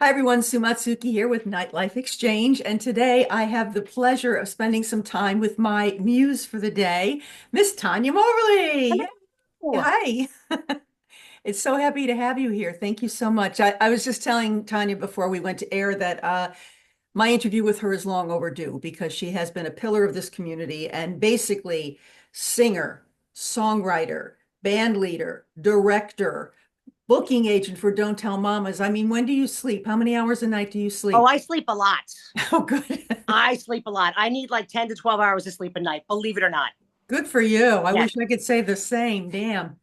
Hi everyone, Sumatsuki here with Nightlife Exchange, and today I have the pleasure of spending some time with my muse for the day, Miss Tanya Moberly. Hello. Hi. It's so happy to have you here. Thank you so much. I was just telling Tanya before we went to air that my interview with her is long overdue because she has been a pillar of this community and basically singer, songwriter, band leader, director, booking agent for Don't Tell Mamas. I mean, when do you sleep? How many hours a night do you Oh, sleep? I sleep a lot. Oh, good. I sleep a lot. I need like 10 to 12 hours of sleep a night, believe it or not. Good for you. I Yes. wish I could say the same. Damn.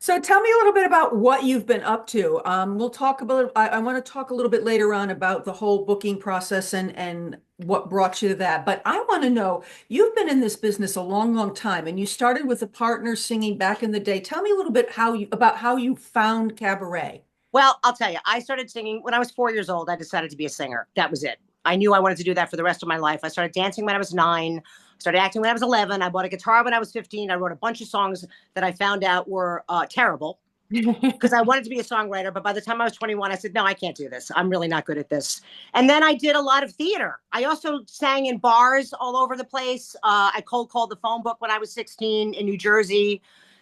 So tell me a little bit about what you've been up to. We'll talk about, I want to talk a little bit later on about the whole booking process and what brought you to that. But I want to know, you've been in this business a long, long time, and you started with a partner singing back in the day. Tell me a little bit about how you found cabaret. Well, I'll tell you, I started singing when I was 4 years old. I decided to be a singer. That was it. I knew I wanted to do that for the rest of my life. I started dancing when I was 9, started acting when I was 11. I bought a guitar when I was 15. I wrote a bunch of songs that I found out were terrible because I wanted to be a songwriter. But by the time I was 21, I said, no, I can't do this. I'm really not good at this. And then I did a lot of theater. I also sang in bars all over the place. I cold called the phone book when I was 16 in New Jersey.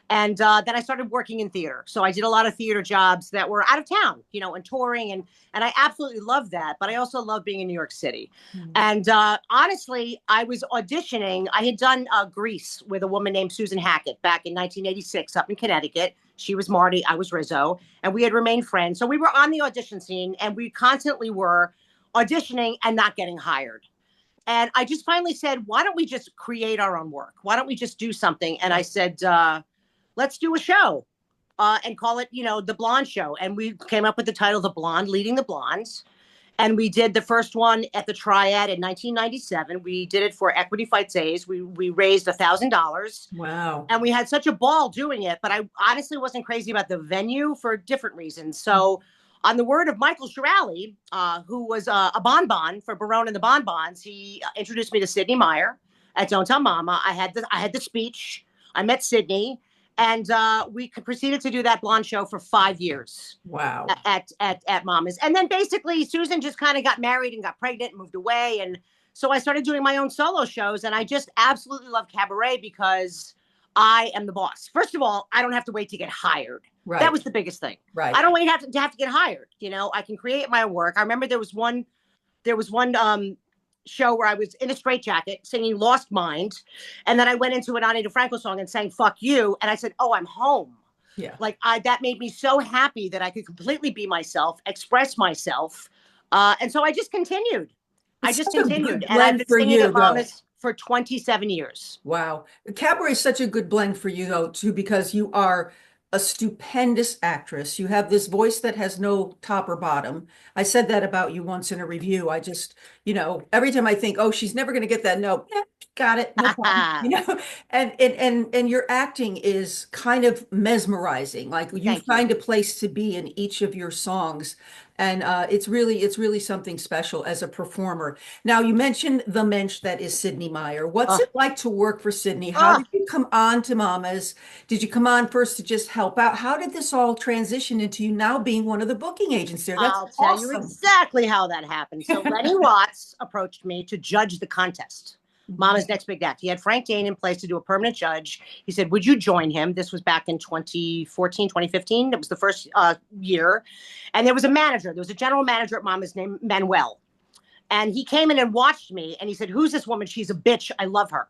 And then I started working in theater. So I did a lot of theater jobs that were out of town, and touring. And I absolutely loved that. But I also love being in New York City. And honestly, I was auditioning. I had done Grease with a woman named Susan Hackett back in 1986 up in Connecticut. She was Marty, I was Rizzo, and we had remained friends. So we were on the audition scene and we constantly were auditioning and not getting hired. And I just finally said, why don't we just create our own work? Why don't we just do something? And I said, let's do a show and call it, The Blonde Show. And we came up with the title, The Blonde Leading the Blondes. And we did the first one at the Triad in 1997. We did it for Equity Fights A's. We raised $1,000. Wow. And we had such a ball doing it, but I honestly wasn't crazy about the venue for different reasons. So, on the word of Michael Shirali, who was a bonbon for Barone and the Bonbons, he introduced me to Sidney Myer at Don't Tell Mama. I had the speech. I met Sidney, and we proceeded to do that blonde show for 5 years Wow. at Mama's. And then basically, Susan just kind of got married and got pregnant and moved away, and so I started doing my own solo shows, and I just absolutely love cabaret because I am the boss. First of all, I don't have to wait to get hired. That Right. was the biggest thing. Right. I don't wait to have to get hired. I can create my work. I remember there was one show where I was in a straitjacket singing "Lost Mind," and then I went into an Ani DeFranco song and sang "Fuck You," and I said, "Oh, I'm home." Yeah. Like that made me so happy that I could completely be myself, express myself, and so I just continued. I It's just such a continued, good and I've blend been for singing you, at though. Mama's for 27 years. Wow. Cabaret is such a good blend for you, though, too, because you are a stupendous actress. You have this voice that has no top or bottom. I said that about you once in a review. I just, every time I think, oh, she's never going to get that note. Yeah, got it. No problem. And your acting is kind of mesmerizing. Like you Thank you. find a place to be in each of your songs. And it's really something special as a performer. Now, you mentioned the mensch that is Sidney Myer. What's Uh, it like to work for Sidney? How uh, did you come on to Mamas? Did you come on first to just help out? How did this all transition into you now being one of the booking agents there? That's I'll tell you awesome. exactly how that happened. So Lenny Watts approached me to judge the contest. Mama's Next Big Act. He had Frank Dane in place to do a permanent judge. He said, would you join him? This was back in 2014, 2015. It was the first year. And there was a manager. There was a general manager at Mama's named Manuel. And he came in and watched me. And he said, who's this woman? She's a bitch. I love her.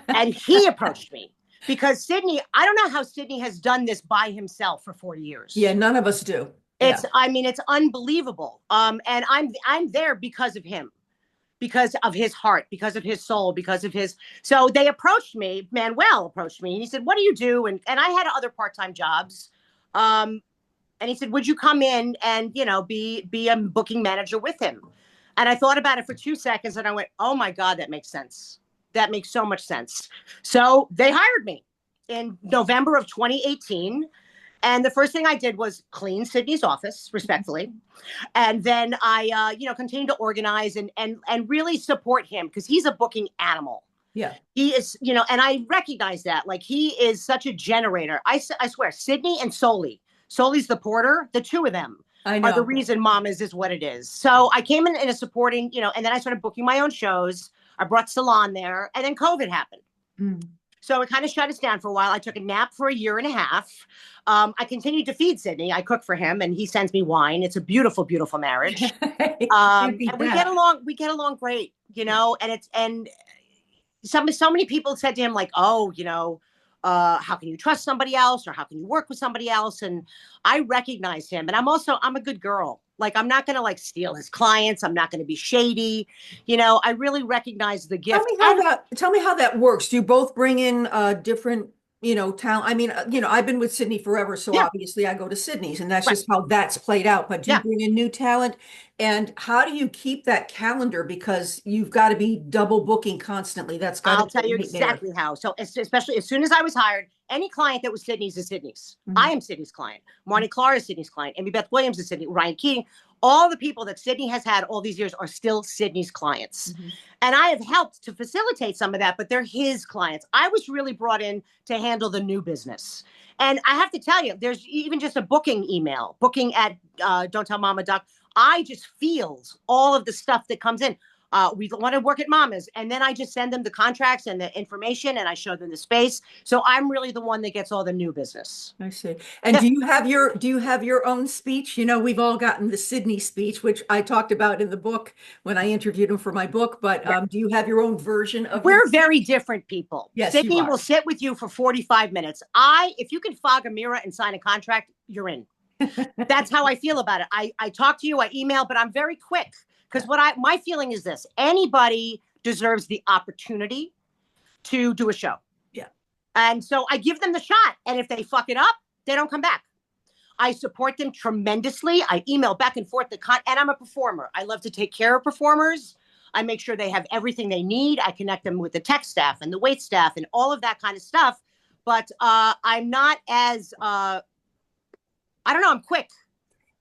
And he approached me because Sidney, I don't know how Sidney has done this by himself for 40 Yeah, years. none of us do. Yeah. I mean, it's unbelievable. And I'm there because of him, because of his heart, because of his soul, because of his. So they approached me. Manuel approached me, and he said, "What do you do?" And I had other part-time jobs. Um, and he said, "Would you come in and be a booking manager with him?" And I thought about it for 2 seconds, and I went, "Oh my God, that makes sense. That makes so much sense." So they hired me in November of 2018. And the first thing I did was clean Sydney's office, respectfully, and then I continued to organize and really support him because he's a booking animal. Yeah. He is, and I recognize that. Like, he is such a generator. I swear, Sydney and Soli. Soli's the porter, the two of them. I are the know. reason Mama's is what it is. So I came in a supporting, and then I started booking my own shows. I brought Salon there, and then COVID happened. Mm. So it kind of shut us down for a while. I took a nap for a year and a half. I continued to feed Sidney. I cook for him, and he sends me wine. It's a beautiful, beautiful marriage. Can't beat And we get that. along. We get along great, And so many people said to him like, "Oh, how can you trust somebody else, or how can you work with somebody else?" And I recognize him, and I'm a good girl. Like, I'm not gonna like steal his clients. I'm not gonna be shady. I really recognize the gift. And Tell me how that works. Do you both bring in different, talent? I mean, I've been with Sydney forever, so yeah, obviously I go to Sydney's, and that's right, just how that's played out. But do you yeah. bring in new talent? And how do you keep that calendar? Because you've got to be double booking constantly. That's got to I'll be tell you a nightmare. exactly how. So, especially as soon as I was hired, any client that was Sydney's is Sydney's. I Mhm. am Sydney's client. Marnie Clark is Sydney's client. Amy Beth Williams is Sydney. Ryan Keating. All the people that Sydney has had all these years are still Sydney's clients. Mhm. And I have helped to facilitate some of that, but they're his clients. I was really brought in to handle the new business. And I have to tell you, there's even just a booking email, booking at Don't Tell Mama Doc. I just feels all of the stuff that comes in. We want to work at Mama's, and then I just send them the contracts and the information, and I show them the space. So I'm really the one that gets all the new business. I see. And Yeah, do you have your own speech? We've all gotten the Sydney speech, which I talked about in the book when I interviewed him for my book. But yeah. do you have your own version of his? We're very different people. Yes, you Sydney will are. sit with you for 45 minutes. If you can fog a mirror and sign a contract, you're in. That's how I feel about it. I talk to you, I email, but I'm very quick. Because my feeling is this: anybody deserves the opportunity to do a show. Yeah. And so I give them the shot. And if they fuck it up, they don't come back. I support them tremendously. I email back and forth and I'm a performer. I love to take care of performers. I make sure they have everything they need. I connect them with the tech staff and the wait staff and all of that kind of stuff. But I'm not as I don't know, I'm quick.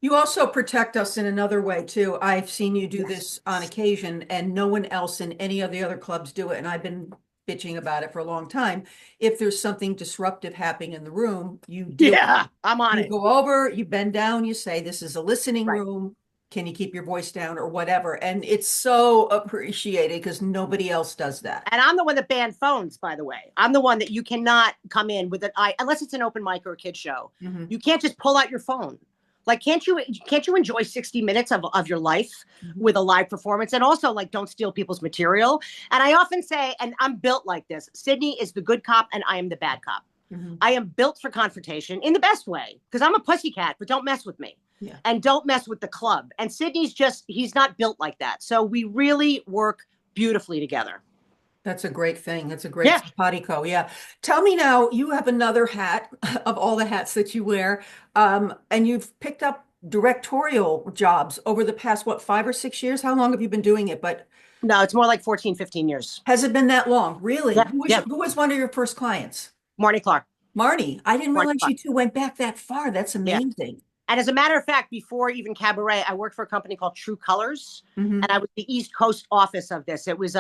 You also protect us in another way too. I've seen you do Yes. this on occasion, and no one else in any of the other clubs do it. And I've been bitching about it for a long time. If there's something disruptive happening in the room, you deal with Yeah, it. I'm on You it. go over, you bend down, you say, "This is a listening Right. room. Can you keep your voice down?" or whatever. And it's so appreciated because nobody else does that. And I'm the one that banned phones, by the way. I'm the one that you cannot come in with unless it's an open mic or a kid show. Mhm. You can't just pull out your phone. Like, can't you enjoy 60 minutes of your life Mhm. with a live performance? And also, like, don't steal people's material. And I often say, and I'm built like this, Sydney is the good cop and I am the bad cop. Mhm. I am built for confrontation in the best way because I'm a pussycat, but don't mess with me. Yeah. And don't mess with the club. And he's not built like that. So we really work beautifully together. That's a great thing. That's a great Yeah. simpatico. Yeah. Tell me now, you have another hat of all the hats that you wear, and you've picked up directorial jobs over the past, what, 5 or 6 years? How long have you been doing it? But No, it's more like 14, 15 years. has it been that long? Really? Yeah. Who was Yeah. who was one of your first clients? Marnie Clark. Marnie. I didn't Marnie realize Clark. you two went back that far. That's Yeah. amazing. And as a matter of fact, before even Cabaret, I worked for a company called True Colors, Hmm. and I was the East Coast office of this. It was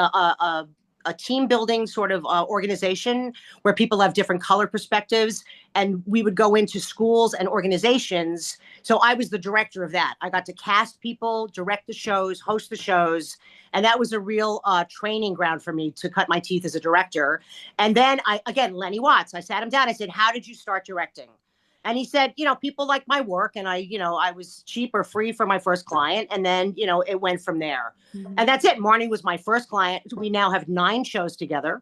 a team building sort of organization where people have different color perspectives, and we would go into schools and organizations. So I was the director of that. I got to cast people, direct the shows, host the shows, and that was a real training ground for me to cut my teeth as a director. And then Lenny Watts, I sat him down. I said, "How did you start directing?" And he said, people like my work, and I was cheap or free for my first client. And then, it went from there. And that's it. Marnie was my first client. We now have 9 shows together.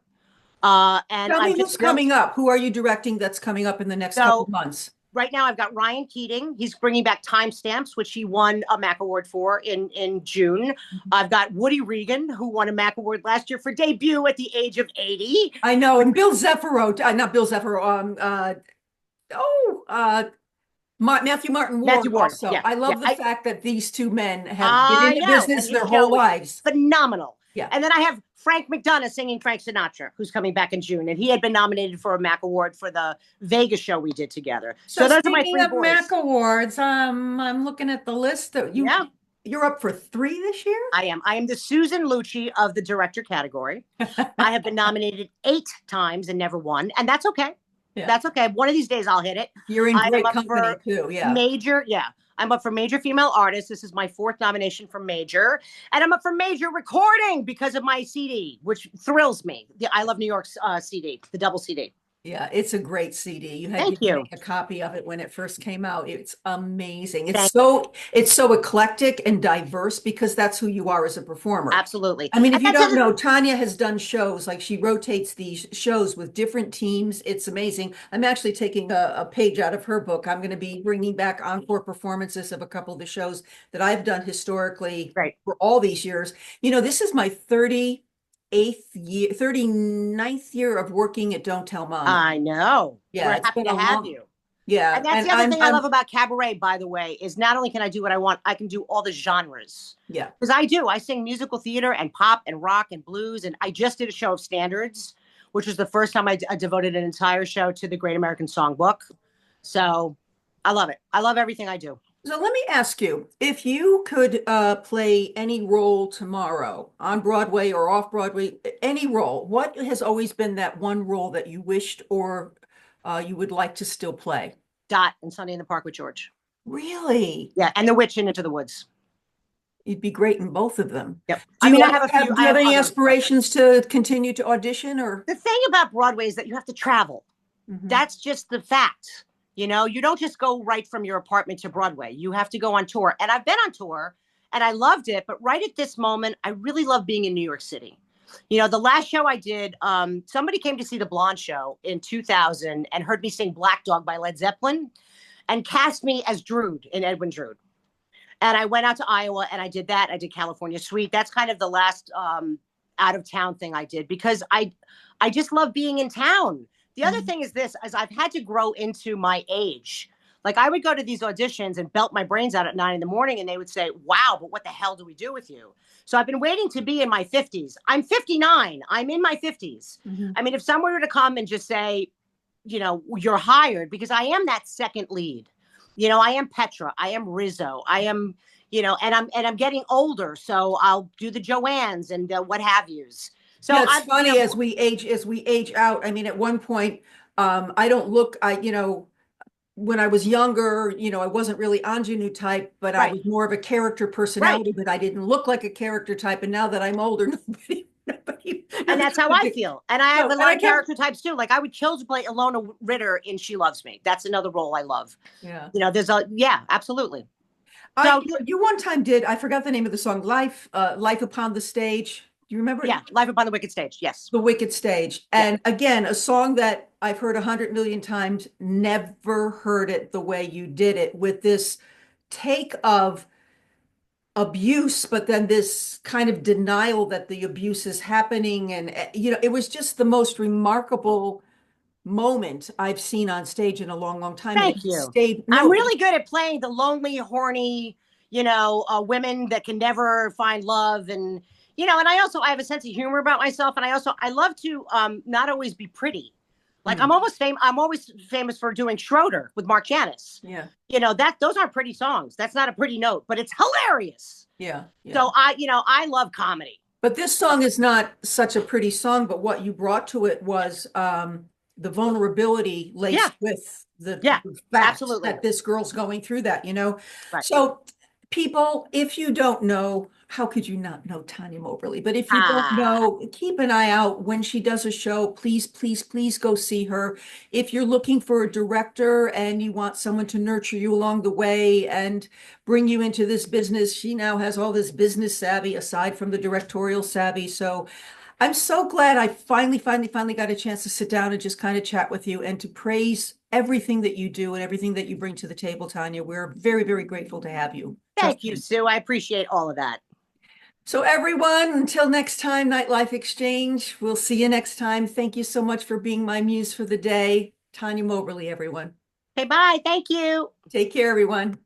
And Tell me I've who's just built. coming up. Who are you directing that's coming up in the next couple So months? right now I've got Ryan Keating. He's bringing back Timestamps, which he won a Mac Award for in June. I've got Woody Regan, who won a Mac Award last year for debut at the age of 80. I know, and Bill Zeffiro, not Bill Zeffiro, oh, Matthew Martin Ward Matthew Ward. also. Yeah. I Yeah. love the fact that these two men have been in I the know. And business his their show whole was lives. phenomenal. Yeah. And then I have Frank McDonough singing Frank Sinatra, who's coming back in June. And he had been nominated for a Mac Award for the Vegas show we did together. So So those are my speaking 3 of boys. Mac Awards, I'm looking at the list that Yeah, you're up for 3 this year? I am. I am the Susan Lucci of the director category. I have been nominated 8 times and never won. And that's okay. Yeah. That's okay. One of these days I'll hit it. You're in I am great up company for too. Yeah. yeah. I'm up for Major Female Artist. This is my 4th nomination for Major. And I'm up for Major Recording because of my CD, which thrills me. The I Love New York's CD, the double CD. Yeah, it's a great CD. You had Thank to you. make a copy of it when it first came out. It's amazing. Thank It's so eclectic and diverse because that's who you are as a performer. Absolutely. I mean, if And you that's don't know, Tanya has done shows, like she rotates these shows with different teams. It's amazing. I'm actually taking a page out of her book. I'm going to be bringing back encore performances of a couple of the shows that I've done historically great. for all these years. You know, this is my 39th year of working at Don't Tell Mama. I know. Yeah, We're it's happy been to a have long, you. yeah. And that's the other thing I love about cabaret, by the way, is not only can I do what I want, I can do all the genres. Yeah. Because I do. I sing musical theater and pop and rock and blues. And I just did a show of standards, which was the first time I devoted an entire show to the Great American Songbook. So I love it. I love everything I do. So let me ask you, if you could play any role tomorrow on Broadway or off Broadway, any role, what has always been that one role that you wished or you would like to still play? Dot and Sunday in the Park with George. Really? Yeah, and The Witch in Into the Woods. You'd be great in both of them. Yep. Do you have any other aspirations to continue to audition or? The thing about Broadway is that you have to travel. Mhm. That's just the fact. You know, you don't just go right from your apartment to Broadway. You have to go on tour. And I've been on tour and I loved it. But right at this moment, I really love being in New York City. You know, the last show I did, somebody came to see the Blonde Show in 2000 and heard me sing Black Dog by Led Zeppelin and cast me as Drood in Edwin Drood. And I went out to Iowa and I did that. I did California Suite. That's kind of the last out of town thing I did because I just love being in town. The other thing is this, as I've had to grow into my age. Like I would go to these auditions and belt my brains out at 9 a.m. and they would say, wow, but what the hell do we do with you? So I've been waiting to be in my 50s. I'm 59. I'm in my 50s. I mean, if someone were to come and just say, you know, you're hired, because I am that second lead. You know, I am Petra. I am Rizzo. I am, you know, and I'm getting older. So I'll do the Joannes and what have yous. So yeah, it's funny, you know, as we age out. I mean, at one point, I don't look, you know, when I was younger, you know, I wasn't really ingenue type, but I was more of a character personality, but I didn't look like a character type. And now that I'm older, nobody and that's how I feel. And I have a lot of character types too. Like I would kill to play Ilona Ritter in She Loves Me. That's another role I love. Yeah. You know, yeah, absolutely. So you one time did, I forgot the name of the song, Life Upon the Stage. Do you remember? Yeah, Life Upon the Wicked Stage. Yes. The Wicked Stage. And again, a song that I've heard 100 million times, never heard it the way you did it, with this take of abuse, but then this kind of denial that the abuse is happening. And, you know, it was just the most remarkable moment I've seen on stage in a long, long time. Thank you. I'm really good at playing the lonely, horny, you know, women that can never find love. And, you know, and I have a sense of humor about myself. And I love to not always be pretty. Like I'm always famous for doing Schroeder with Mark Janas. Yeah. You know, those aren't pretty songs. That's not a pretty note, but it's hilarious. Yeah. So I love comedy. But this song is not such a pretty song, but what you brought to it was the vulnerability laced with the fact that this girl's going through that, you know? Right. So people, if you don't know, how could you not know Tanya Moberly? But if you don't know, keep an eye out when she does a show. Please, please, please go see her. If you're looking for a director and you want someone to nurture you along the way and bring you into this business, she now has all this business savvy aside from the directorial savvy. So I'm so glad I finally got a chance to sit down and just kind of chat with you and to praise everything that you do and everything that you bring to the table, Tanya. We're very, very grateful to have you. Thank you, Sue. I appreciate all of that. So everyone, until next time, Nightlife Exchange, we'll see you next time. Thank you so much for being my muse for the day. Tanya Moberly, everyone. Okay, bye. Thank you. Take care, everyone.